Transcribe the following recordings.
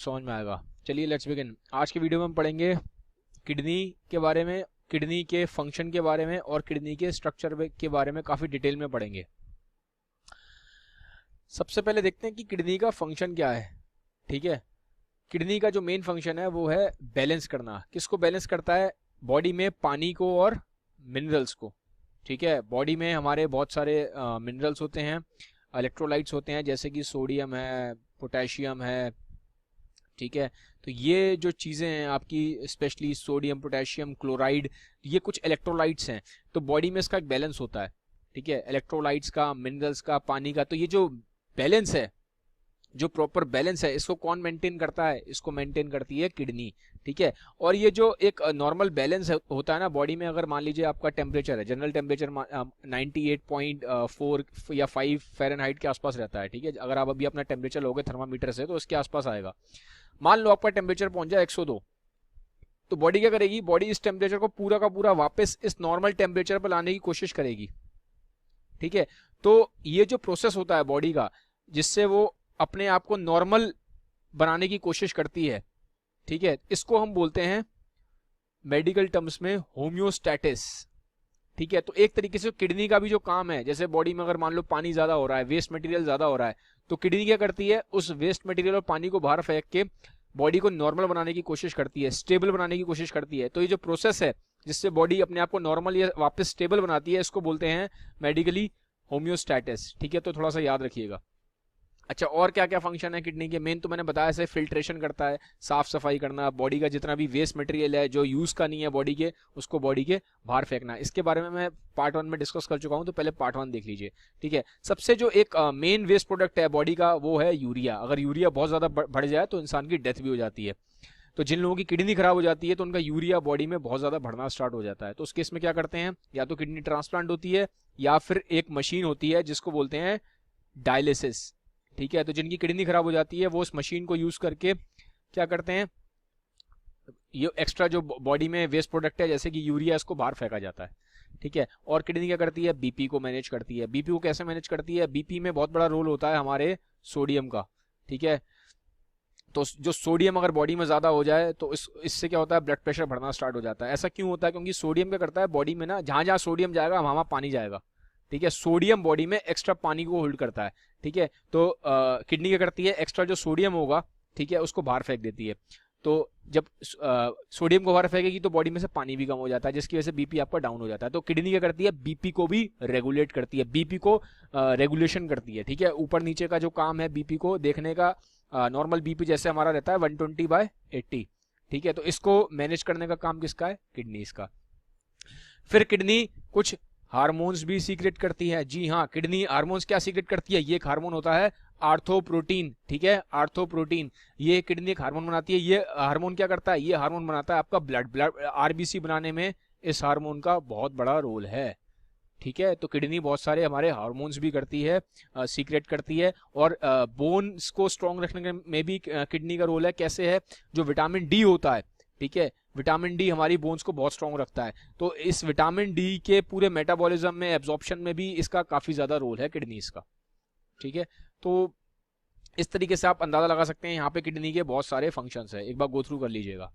समझ में आएगा। चलिए लेट्स बिगिन। आज के वीडियो में हम पढ़ेंगे किडनी के बारे में, किडनी के फंक्शन के बारे में और किडनी के स्ट्रक्चर के बारे में काफ़ी डिटेल में पढ़ेंगे। सबसे पहले देखते हैं कि किडनी का फंक्शन क्या है। ठीक है, किडनी का जो मेन फंक्शन है वो है बैलेंस करना। किसको बैलेंस करता है? बॉडी में पानी को और मिनरल्स को। ठीक है, बॉडी में हमारे बहुत सारे मिनरल्स होते हैं, इलेक्ट्रोलाइट्स होते हैं, जैसे कि सोडियम है, पोटेशियम है। ठीक है, तो ये जो चीज़ें हैं आपकी, स्पेशली सोडियम, पोटेशियम, क्लोराइड, ये कुछ इलेक्ट्रोलाइट्स हैं। तो बॉडी में इसका एक बैलेंस होता है। ठीक है, इलेक्ट्रोलाइट्स का, मिनरल्स का, पानी का। तो ये जो बैलेंस है, जो प्रॉपर बैलेंस है, इसको कौन मेंटेन करता है? इसको मेंटेन करती है किडनी। ठीक है, और ये जो एक नॉर्मल बैलेंस होता है ना बॉडी में, अगर मान लीजिए आपका टेम्परेचर है, जनरल टेम्परेचर 98.4 या 5 फ़ारेनहाइट के आसपास रहता है। ठीक है, अगर आप अभी अपना टेम्परेचर लोगे थर्मामीटर से तो उसके आसपास आएगा। मान लो आपका टेम्परेचर पहुंच जाए 102, तो बॉडी क्या करेगी? बॉडी इस टेम्परेचर को पूरा का पूरा वापस इस नॉर्मल टेम्परेचर पर लाने की कोशिश करेगी। ठीक है, तो ये जो प्रोसेस होता है बॉडी का, जिससे वो अपने आप को नॉर्मल बनाने की कोशिश करती है, ठीक है, इसको हम बोलते हैं मेडिकल टर्म्स में होम्योस्टैटिस। ठीक है, तो एक तरीके से किडनी का भी जो काम है, जैसे बॉडी में अगर मान लो पानी ज्यादा हो रहा है, वेस्ट मटेरियल ज्यादा हो रहा है, तो किडनी क्या करती है? उस वेस्ट मटेरियल और पानी को बाहर फेंक के बॉडी को नॉर्मल बनाने की कोशिश करती है, स्टेबल बनाने की कोशिश करती है। तो ये जो प्रोसेस है जिससे बॉडी अपने आप को नॉर्मल या वापस स्टेबल बनाती है, इसको बोलते हैं मेडिकली होम्योस्टैटिस। ठीक है, तो थोड़ा सा याद रखिएगा। अच्छा, और क्या क्या फंक्शन है किडनी के? मेन तो मैंने बताया, ऐसे फिल्ट्रेशन करता है, साफ सफाई करना, बॉडी का जितना भी वेस्ट मटेरियल है जो यूज का नहीं है बॉडी के, उसको बॉडी के बाहर फेंकना। इसके बारे में मैं पार्ट 1 में डिस्कस कर चुका हूं, तो पहले पार्ट 1 देख लीजिए। ठीक है, सबसे जो एक मेन वेस्ट प्रोडक्ट है बॉडी का वो है यूरिया। अगर यूरिया बहुत ज्यादा बढ़ जाए तो इंसान की डेथ भी हो जाती है। तो जिन लोगों की किडनी खराब हो जाती है तो उनका यूरिया बॉडी में बहुत ज्यादा बढ़ना स्टार्ट हो जाता है। तो उस केस में क्या करते हैं? या तो किडनी ट्रांसप्लांट होती है, या फिर एक मशीन होती है जिसको बोलते हैं डायलिसिस। ठीक है, तो जिनकी किडनी खराब हो जाती है वो उस मशीन को यूज करके क्या करते हैं? ये एक्स्ट्रा जो बॉडी में वेस्ट प्रोडक्ट है जैसे कि यूरिया, इसको बाहर फेंका जाता है। ठीक है, और किडनी क्या करती है? बीपी को मैनेज करती है। बीपी को कैसे मैनेज करती है? बीपी में बहुत बड़ा रोल होता है हमारे सोडियम का। ठीक है, तो जो सोडियम अगर बॉडी में ज्यादा हो जाए तो इससे क्या होता है? ब्लड प्रेशर बढ़ना स्टार्ट हो जाता है। ऐसा क्यों होता है? क्योंकि सोडियम क्या करता है बॉडी में ना, जहां जहां सोडियम जाएगा वहां वहां पानी जाएगा। ठीक है, सोडियम बॉडी में एक्स्ट्रा पानी को होल्ड करता है। ठीक है, तो किडनी क्या करती है? एक्स्ट्रा जो सोडियम होगा, ठीक है, उसको बाहर फेंक देती है। तो जब सोडियम को बाहर फेंकेगी तो बॉडी में से पानी भी कम हो जाता है, जिसकी वजह से बीपी आपका डाउन हो जाता है। तो किडनी क्या करती है? बीपी को भी रेगुलेट करती है, बीपी को रेगुलेशन करती है। ठीक है, ऊपर नीचे का जो काम है बीपी को देखने का, नॉर्मल बीपी जैसे हमारा रहता है 120/80। ठीक है, तो इसको मैनेज करने का काम किसका है? किडनी का। फिर किडनी कुछ हार्मोन्स भी सीक्रेट करती है। जी हाँ, किडनी हार्मोन्स क्या सीक्रेट करती है? ये एक हार्मोन होता है आर्थोप्रोटीन। ठीक है, आर्थोप्रोटीन, ये किडनी एक हार्मोन बनाती है। ये हार्मोन क्या करता है? ये हार्मोन बनाता है आपका ब्लड आरबीसी बनाने में इस हार्मोन का बहुत बड़ा रोल है। ठीक है, तो किडनी बहुत सारे हमारे हार्मोन्स भी करती है, सीक्रेट करती है। और बोन्स को स्ट्रॉन्ग रखने में भी किडनी का रोल है। कैसे है? जो विटामिन डी होता है, ठीक है, विटामिन डी हमारी बोन्स को बहुत स्ट्रॉन्ग रखता है। तो इस विटामिन डी के पूरे मेटाबॉलिज्म में, एब्जॉर्प्शन में भी इसका काफी ज्यादा रोल है किडनीज का। ठीक है, तो इस तरीके से आप अंदाजा लगा सकते हैं यहाँ पे किडनी के बहुत सारे फंक्शंस है। एक बार गो थ्रू कर लीजिएगा।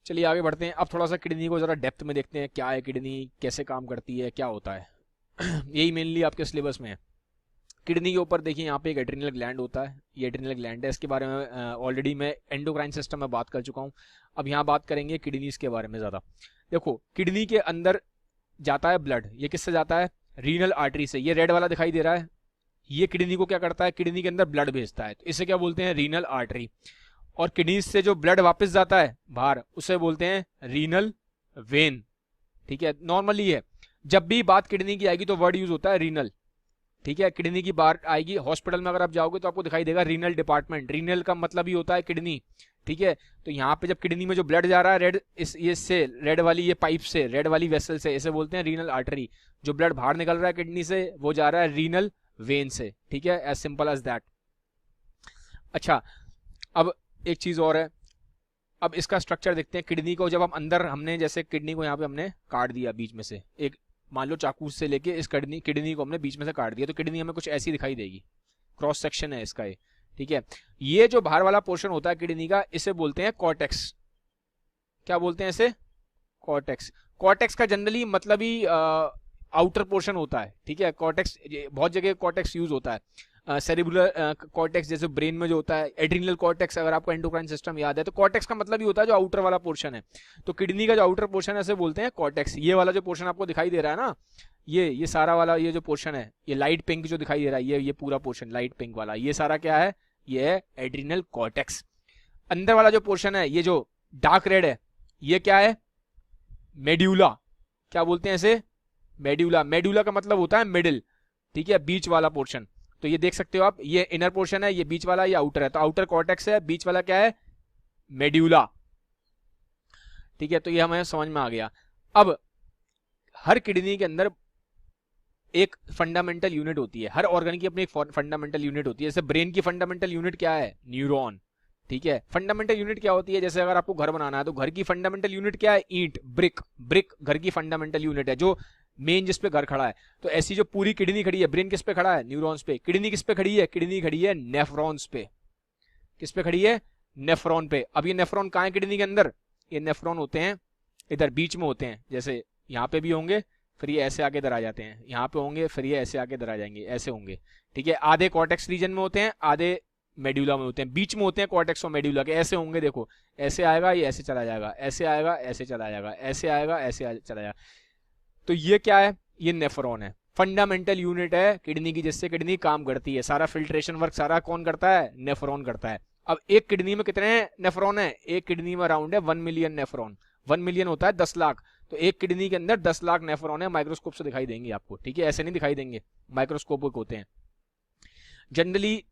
चलिए आगे बढ़ते हैं। अब थोड़ा सा किडनी को जरा डेप्थ में देखते हैं, क्या है किडनी, कैसे काम करती है, क्या होता है। यही मेनली आपके सिलेबस में है। किडनी के ऊपर देखिए, यहाँ पे एक एड्रिनल ग्लैंड होता है। ये एड्रिनल ग्लैंड है, इसके बारे में ऑलरेडी मैं एंडोक्राइन सिस्टम में बात कर चुका हूँ। अब यहाँ बात करेंगे किडनीज के बारे में ज्यादा। देखो, किडनी के अंदर जाता है ब्लड। ये किससे जाता है? रीनल आर्टरी से। ये रेड वाला दिखाई दे रहा है, ये किडनी को क्या करता है? किडनी के अंदर ब्लड भेजता है, तो इसे क्या बोलते हैं? Renal artery. और किडनी से जो ब्लड वापस जाता है बाहर, उसे बोलते हैं रीनल वेन। ठीक है, नॉर्मली है, जब भी बात किडनी की आएगी तो वर्ड यूज होता है रीनल। ठीक है, किडनी की बात आएगी, हॉस्पिटल में अगर आप जाओगे तो आपको दिखाई देगा रीनल डिपार्टमेंट। रीनल का मतलब ही होता है किडनी। ठीक है, तो यहाँ पे जब किडनी में जो ब्लड जा रहा है रेड, ये से रेड वाली ये पाइप से, रेड वाली वेसल से, इसे बोलते हैं रीनल आर्टरी। जो ब्लड बाहर निकल रहा है किडनी से वो जा रहा है रीनल वेन से। ठीक है, एज सिंपल एज दैट। अच्छा, अब एक चीज और है, अब इसका स्ट्रक्चर देखते हैं। किडनी को जब हम अंदर, हमने जैसे किडनी को यहाँ पे हमने काट दिया बीच में से, एक मान लो चाकू से लेके इस किडनी को हमने बीच में से काट दिया, तो किडनी हमें कुछ ऐसी दिखाई देगी। क्रॉस सेक्शन है इसका ये। ठीक है। ये जो बाहर वाला पोर्शन होता है किडनी का, इसे बोलते हैं कॉर्टेक्स। क्या बोलते हैं इसे? कॉर्टेक्स। कॉर्टेक्स का जनरली मतलब ही आउटर पोर्शन होता है, ठीक है। कॉर्टेक्स बहुत जगह कॉर्टेक्स यूज होता है, सेरिब्रल कॉर्टेक्स जैसे ब्रेन में जो होता है, एड्रिनल कॉर्टेक्स अगर आपको एंडोक्राइन सिस्टम याद है, तो कॉर्टेक्स का मतलब ही होता है जो आउटर वाला पोर्शन है। तो किडनी का जो आउटर पोर्शन है उसे बोलते हैं कॉर्टेक्स। ये वाला जो पोर्शन आपको दिखाई दे रहा है ना, ये सारा वाला ये जो पोर्शन है, ये लाइट पिंक जो दिखाई दे रहा है, ये पूरा पोर्शन लाइट पिंक वाला, ये सारा क्या है? ये है एड्रिनल कॉर्टेक्स। अंदर वाला जो पोर्शन है, ये जो डार्क रेड है, ये क्या है? मेड्यूला। क्या बोलते हैं इसे? मेड्यूला। मेड्यूला का मतलब होता है मिडिल, ठीक है, बीच वाला पोर्शन। तो ये देख सकते हो आप, ये इनर पोर्शन है, ये बीच वाला, ये आउटर है। तो आउटर कॉर्टेक्स है, बीच वाला क्या है? मेड्यूला, ठीक है। तो ये हमें समझ में आ गया। अब हर किडनी के अंदर एक फंडामेंटल यूनिट होती है, हर ऑर्गन की अपनी एक फंडामेंटल यूनिट होती है। जैसे ब्रेन की फंडामेंटल यूनिट क्या है? न्यूरॉन, ठीक है। फंडामेंटल यूनिट क्या होती है? जैसे अगर आपको घर बनाना है तो घर की फंडामेंटल यूनिट क्या है? ईंट, ब्रिक। ब्रिक घर की फंडामेंटल यूनिट है, जो मेन जिस पे घर खड़ा है। तो ऐसी जो पूरी किडनी खड़ी है, ब्रेन किस पे खड़ा है? न्यूरॉन्स पे। किडनी किस पे खड़ी है? किडनी खड़ी है नेफ्रॉन्स पे। किस पे खड़ी है? नेफ्रॉन पे। अब ये नेफ्रॉन कहाँ है किडनी के अंदर? ये नेफ्रॉन होते हैं इधर बीच में होते हैं, जैसे यहाँ पे भी होंगे, फिर ये ऐसे आगे इधर आ जाते हैं, यहाँ पे होंगे, फिर ये ऐसे आगे इधर आ जाएंगे, ऐसे होंगे, ठीक है। आधे कॉर्टेक्स रीजन में होते हैं, आधे मेड्यूला में होते हैं, बीच में होते हैं कॉर्टेक्स और मेड्यूला के। ऐसे होंगे, देखो ऐसे आएगा, ये ऐसे चला जाएगा, ऐसे आएगा, ऐसे चला जाएगा, ऐसे आएगा, ऐसे चला जाएगा। तो ये क्या है? ये नेफ्रॉन है, फंडामेंटल यूनिट है किडनी की, जिससे किडनी काम करती है। सारा फिल्ट्रेशन वर्क सारा कौन करता है? नेफ्रॉन करता है। अब एक किडनी में कितने नेफ्रॉन है? एक किडनी में अराउंड है 1 मिलियन नेफ्रॉन। 1 मिलियन होता है 10 लाख। तो एक किडनी के अंदर 10 लाख नेफ्रॉन है, माइक्रोस्कोप से दिखाई देंगे आपको, ठीक है। ऐसे नहीं दिखाई देंगे, माइक्रोस्कोपिक होते हैं। जनरली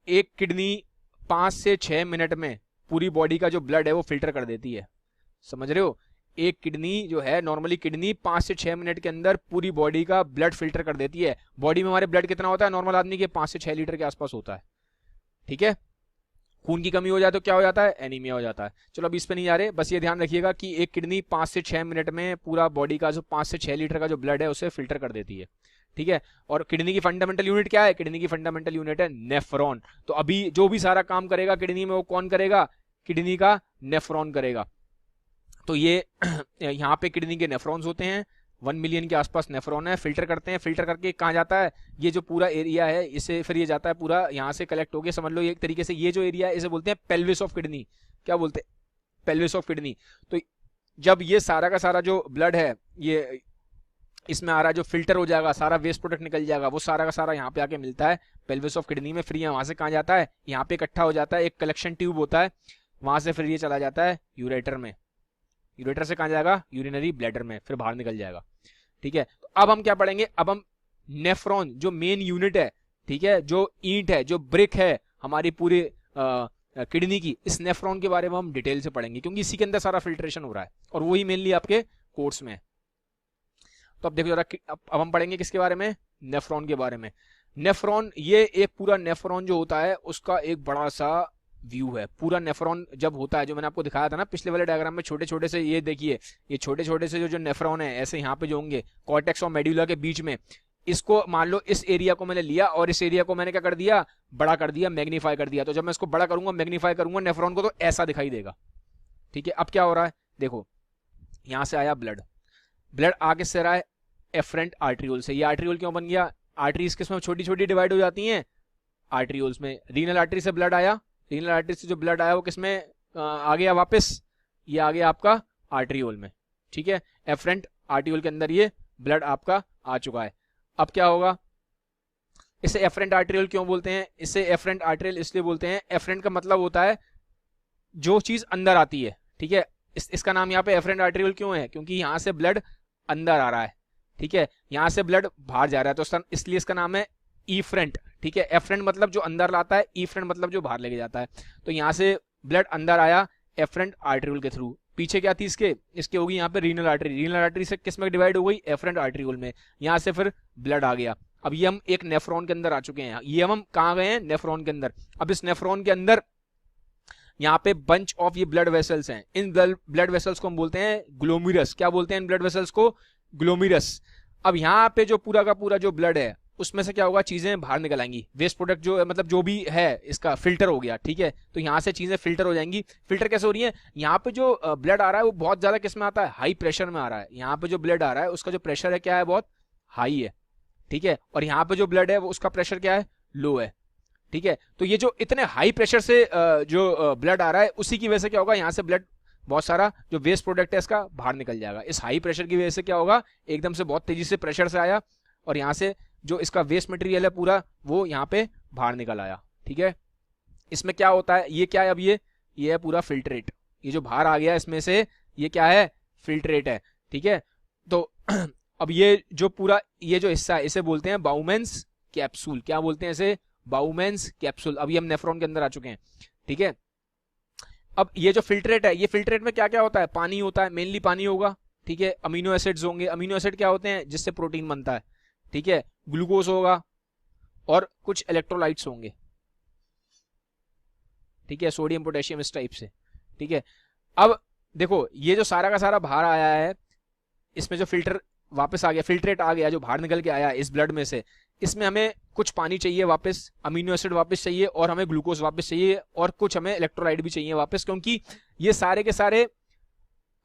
एक किडनी 5 से 6 मिनट में पूरी बॉडी का जो ब्लड है वो फिल्टर कर देती है, समझ रहे हो? एक किडनी जो है, नॉर्मली किडनी 5 से 6 मिनट के अंदर पूरी बॉडी का ब्लड फिल्टर कर देती है। बॉडी में हमारे ब्लड कितना होता है नॉर्मल आदमी के? 5 से 6 लीटर के आसपास होता है, ठीक है। खून की कमी हो जाए तो क्या हो जाता है? एनीमिया हो जाता है। चलो अब इस पे नहीं आ रहे, बस ये ध्यान रखिएगा कि एक किडनी 5 से 6 मिनट में पूरा बॉडी का जो 5 से 6 लीटर का जो ब्लड है उसे फिल्टर कर देती है, ठीक है। और किडनी की फंडामेंटल यूनिट क्या है? किडनी की फंडामेंटल यूनिट है नेफ्रॉन। तो अभी जो भी सारा काम करेगा किडनी में, वो कौन करेगा? किडनी का नेफ्रॉन करेगा। तो ये यहाँ पे किडनी के नेफ्रॉन्स होते हैं, 1 मिलियन के आसपास नेफ्रॉन है, फिल्टर करते हैं। फिल्टर करके कहाँ जाता है? ये जो पूरा एरिया है, इसे फिर ये जाता है पूरा, यहाँ से कलेक्ट हो गया, समझ लो एक तरीके से ये जो एरिया है इसे बोलते हैं पेल्विस ऑफ किडनी। क्या बोलते हैं? Pelvis of kidney. तो जब ये सारा का सारा जो ब्लड है ये इसमें आ रहा है, जो फिल्टर हो जाएगा, सारा वेस्ट प्रोडक्ट निकल जाएगा, वो सारा का सारा यहाँ पे आके मिलता है पेल्विस ऑफ किडनी में। फिर वहां से कहाँ जाता है? यहाँ पे इकट्ठा हो जाता है, एक कलेक्शन ट्यूब होता है, वहां से फिर ये चला जाता है यूरेटर में। यूरेटर से कहाँ जाएगा? यूरिनरी ब्लैडर में, फिर बाहर निकल जाएगा, ठीक है। तो अब हम क्या पढ़ेंगे? अब हम नेफ्रॉन जो मेन यूनिट है, ठीक है, जो ईंट है, जो ब्रिक है हमारी पूरी किडनी की, इस नेफ्रॉन के बारे में हम डिटेल से पढ़ेंगे, क्योंकि इसी के अंदर सारा फिल्ट्रेशन हो रहा है और वही मेनली आपके कोर्स में है। तो अब देखो जरा, अब हम पढ़ेंगे किसके बारे में? नेफ्रॉन के बारे में। नेफ्रॉन, ये एक पूरा नेफ्रॉन जो होता है उसका एक बड़ा सा व्यू है। पूरा नेफ्रॉन जब होता है, जो मैंने आपको दिखाया था ना पिछले वाले डायग्राम में, छोटे छोटे से, ये देखिए, ये छोटे छोटे से जो नेफ्रॉन है ऐसे यहाँ पे जो होंगे कॉर्टेक्स और मेड्यूला के बीच में, इसको मान लो इस एरिया को मैंने लिया और इस एरिया को मैंने क्या कर दिया? बड़ा कर दिया, मैग्नीफाई कर दिया। तो जब मैं इसको बड़ा करूंगा, मैग्नीफाई करूंगा नेफ्रॉन को, तो ऐसा दिखाई देगा, ठीक है। अब क्या हो रहा है? देखो यहां से आया ब्लड, ब्लड आगे से रहा है एफरेंट आर्ट्रियोल से। ये आर्ट्रियोल क्यों बन गया? आर्टरीज किसमें छोटी छोटी डिवाइड हो जाती हैं? आर्ट्रियोल्स में। रीनल आर्टरी से ब्लड आया, रीनल आर्टरी से जो ब्लड आया वो किसमें आ गया वापस? ये आ गया आपका आर्ट्रियोल में, ठीक है। एफरेंट आर्ट्रियोल के अंदर ये ब्लड आपका आ चुका है। अब क्या होगा? इसे एफरेंट आर्ट्रियोल क्यों बोलते हैं? इसे एफरेंट आर्ट्रियोल इसलिए बोलते हैं, एफरेंट का मतलब होता है जो चीज अंदर आती है, ठीक है। इसका नाम यहाँ पे एफरेंट आर्ट्रियोल क्यों है? क्योंकि यहाँ से ब्लड अंदर आ रहा है, ठीक है, यहाँ से ब्लड बाहर जा रहा है, तो इसलिए इसका नाम है ईफ्रेंट, ठीक है। एफरेंट मतलब जो अंदर लाता है, ईफ्रेंट मतलब जो बाहर लेके जाता है। तो यहाँ से ब्लड अंदर आया एफरेंट आर्ट्रियोल के थ्रू। पीछे क्या थी इसके होगी यहाँ पे रीनल आर्टरी। रीनल आर्टरी से किस में डिवाइड हो गई? एफरेंट आर्ट्रियोल में। यहाँ से फिर ब्लड आ गया। अब ये हम एक नेफ्रॉन के अंदर आ चुके हैं। ये हम कहाँ गए हैं? नेफ्रॉन के अंदर। अब इस नेफ्रॉन के अंदर यहाँ पे बंच ऑफ ये ब्लड वेसल्स हैं। इन ब्लड वेसल्स को हम बोलते हैं ग्लोमेरुलस। क्या बोलते हैं इन ब्लड वेसल्स को? ग्लोमेरुलस। अब यहाँ पे जो पूरा का पूरा जो ब्लड है उसमें से क्या होगा, चीजें बाहर निकल आएंगी, वेस्ट प्रोडक्ट जो मतलब जो भी है इसका फिल्टर हो गया, ठीक है। तो यहाँ से चीजें फिल्टर हो जाएंगी। फिल्टर कैसे हो रही है, यहाँ पे जो ब्लड आ रहा है वो बहुत ज्यादा किस में आता है, हाई प्रेशर में आ रहा है। यहाँ पे जो ब्लड आ रहा है उसका जो प्रेशर है क्या है, बहुत हाई है, ठीक है। और यहाँ पे जो ब्लड है वो उसका प्रेशर क्या है, लो है, ठीक है। तो ये जो इतने हाई प्रेशर से जो ब्लड आ रहा है उसी की वजह से क्या होगा, यहाँ से ब्लड बहुत सारा जो वेस्ट प्रोडक्ट है इसका बाहर निकल जाएगा। इस हाई प्रेशर की वजह से क्या होगा, एकदम से बहुत तेजी से प्रेशर से आया और यहाँ से जो इसका वेस्ट मटेरियल है पूरा वो यहाँ पे बाहर निकल आया, ठीक है। इसमें क्या होता है, ये क्या है, अब ये है पूरा फिल्ट्रेट, ये जो बाहर आ गया इसमें से ये क्या है, फिल्ट्रेट है, ठीक है। तो अब ये जो पूरा ये जो हिस्सा है इसे बोलते हैं बाउमेंस कैप्सूल। क्या बोलते हैं इसे, बाउमेंस कैप्सूल। अभी हम नेफ्रॉन के अंदर आ चुके हैं, ठीक है। अब ये जो फिल्ट्रेट है, ये फिल्ट्रेट में क्या क्या होता है, पानी होता है, मेनली पानी होगा, ठीक है। अमीनो एसिड्स होंगे, अमीनो एसिड क्या होते हैं, जिससे प्रोटीन बनता है, ठीक है। ग्लूकोज होगा और कुछ इलेक्ट्रोलाइट्स होंगे, ठीक है, सोडियम पोटेशियम इस टाइप से, ठीक है। अब देखो ये जो सारा का सारा बाहर आया है, इसमें जो फिल्टर वापस आ गया, फिल्ट्रेट आ गया जो बाहर निकल के आया इस ब्लड में से, इसमें हमें कुछ पानी चाहिए वापस, अमीनो एसिड वापस चाहिए और हमें ग्लूकोज वापस चाहिए और कुछ हमें इलेक्ट्रोलाइट भी चाहिए वापस, क्योंकि ये सारे के सारे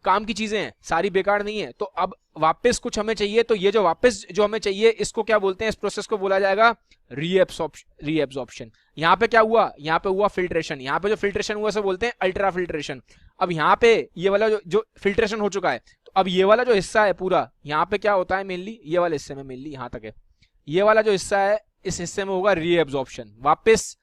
काम की चीजें हैं, सारी बेकार नहीं है। तो अब वापस कुछ हमें चाहिए, तो ये जो वापस जो हमें चाहिए इसको क्या बोलते हैं, इस प्रोसेस को बोला जाएगा रीएब्सॉर्प्शन। यहाँ पे क्या हुआ, यहाँ पे हुआ फिल्ट्रेशन, यहाँ पे जो फिल्ट्रेशन हुआ उसे बोलते हैं अल्ट्रा फिल्ट्रेशन। अब यहाँ पे ये वाला जो फिल्ट्रेशन हो चुका है, तो अब ये वाला जो हिस्सा है पूरा, यहाँ पे क्या होता है मेनली, ये वाले हिस्से में मेनली यहाँ तक है, ये वाला जो हिस्सा है इस हिस्से में होगा रीएब्सॉर्प्शन। वापस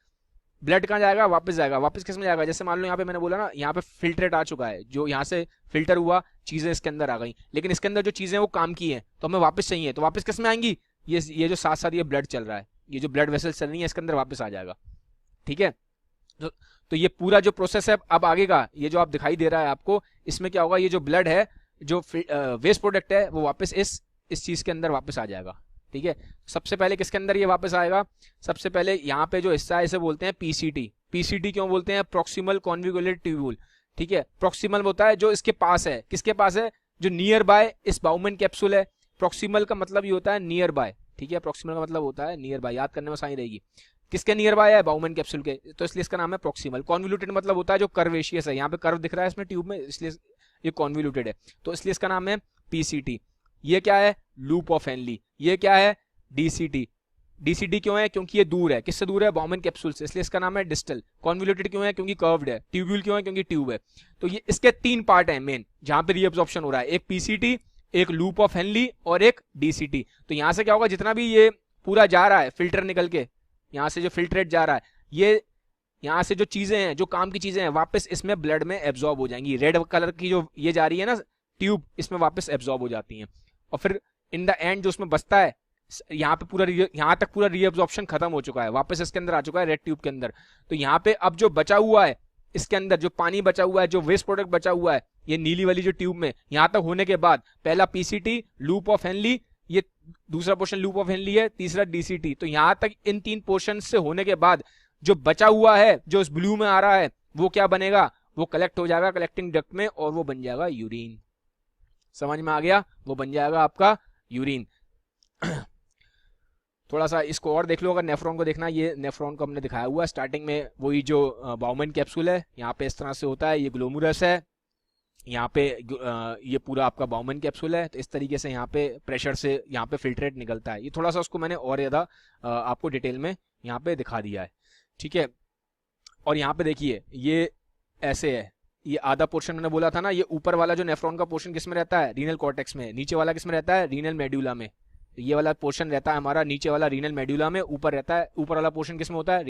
ब्लड कहाँ जाएगा, वापस जाएगा, वापस किस में जाएगा, जैसे मान लो यहाँ पे मैंने बोला ना, यहाँ पे फिल्ट्रेट आ चुका है, जो यहाँ से फिल्टर हुआ चीजें इसके अंदर आ गई, लेकिन इसके अंदर जो चीजें वो काम की हैं तो हमें वापस चाहिए, तो वापस किस में आएंगी, ये जो साथ साथ ये ब्लड चल रहा है, ये जो ब्लड वेसल चल रही है इसके अंदर वापस आ जाएगा, ठीक है। तो ये पूरा जो प्रोसेस है अब आगे का, ये जो आप दिखाई दे रहा है आपको, इसमें क्या होगा, ये जो ब्लड है जो वेस्ट प्रोडक्ट है वो वापस इस चीज के अंदर वापस आ जाएगा, ठीक है। सबसे पहले किसके अंदर ये वापस आएगा, सबसे पहले यहाँ पे जो हिस्सा है इसे बोलते हैं पीसीटी। पीसीटी क्यों बोलते हैं, प्रॉक्सिमल कॉन्विगुलेट ट्यूब्यूल, ठीक है। प्रॉक्सिमल होता है जो इसके पास है, किसके पास है, जो नियर बाय इस बाउमेन कैप्सूल है। प्रॉक्सिमल का मतलब ये होता है नियर बाय, ठीक है, प्रॉक्सिमल का मतलब होता है नियर बाय, याद करने में आसानी रहेगी। किसके नियर बाय है, बाउमेन कैप्सूल के, तो इसलिए इसका नाम है प्रॉक्सिमल। कॉन्वोल्यूटेड मतलब होता है जो कर्वेशियस है, यहाँ पे कर्व दिख रहा है इसमें ट्यूब में, इसलिए ये कॉन्वोल्यूटेड है, तो इसलिए इसका नाम है पीसीटी। ये क्या है, लूप ऑफ हेनली। ये क्या है, डीसीटी। डीसीटी क्यों है, क्योंकि ये दूर है, किससे दूर है, बाउमेन कैप्सूल से, इसलिए इसका नाम है डिस्टल। कॉन्वोल्यूटेड क्यों है, क्योंकि कर्व्ड है। ट्यूब्यूल क्यों है, क्योंकि ट्यूब है। तो ये इसके तीन पार्ट है मेन, जहां पे रीअब्सॉर्प्शन हो रहा है, एक पीसीटी, एक लूप ऑफ हेनली और एक डीसीटी। तो यहां से क्या होगा, जितना भी ये पूरा जा रहा है फिल्टर निकल के, यहां से जो फिल्ट्रेट जा रहा है, ये यहाँ से जो चीजें हैं, जो काम की चीजें हैं, वापस इसमें ब्लड में एब्जॉर्ब हो जाएंगी। रेड कलर की जो ये जा रही है ना ट्यूब, इसमें वापस एब्जॉर्ब हो जाती हैं, और फिर इन द एंड जो उसमें बचता है, यहाँ पे पूरा यहाँ तक पूरा रीअब्जॉर्प्शन खत्म हो चुका है, वापस इसके अंदर आ चुका है रेड ट्यूब के अंदर। तो यहाँ पे अब जो बचा हुआ है इसके अंदर, जो पानी बचा हुआ है, जो वेस्ट प्रोडक्ट बचा हुआ है, ये नीली वाली जो ट्यूब में, यहाँ तक होने के बाद पहला पीसीटी, लूप ऑफ हेनली, ये दूसरा पोर्शन लूप ऑफ हेनली है, तीसरा डीसीटी। तो यहाँ तक इन तीन पोर्शन से होने के बाद जो बचा हुआ है, जो इस ब्लू में आ रहा है, वो क्या बनेगा, वो कलेक्ट हो जाएगा कलेक्टिंग डक्ट में, और वो बन जाएगा यूरिन। समझ में आ गया, वो बन जाएगा आपका यूरिन। थोड़ा सा इसको और देख लो, अगर नेफ्रॉन को देखना, ये नेफ्रॉन को हमने दिखाया हुआ है स्टार्टिंग में, वही जो बाउमेन कैप्सूल है, यहाँ पे इस तरह से होता है, ये ग्लोमुरस है, यहाँ पे ये पूरा आपका बाउमेन कैप्सूल है। तो इस तरीके से यहाँ पे प्रेशर से यहाँ पे फिल्ट्रेट निकलता है। ये थोड़ा सा उसको मैंने और ज़्यादा आपको डिटेल में यहाँ पे दिखा दिया है, ठीक है। और यहाँ पे देखिए ये ऐसे है, ये आधा पोर्शन मैंने बोला था ना, ये ऊपर वाला जो नेफ्रॉन का पोर्शन किसमें रहता है, रीनल कॉर्टेक्स में, नीचे वाला किसमें रहता है, रीनल मेडुला में। ये वाला पोर्शन रहता है हमारा नीचे वाला रीनल मेडुला में, ऊपर रहता है, ऊपर वाला पोर्शन किसमें होता है,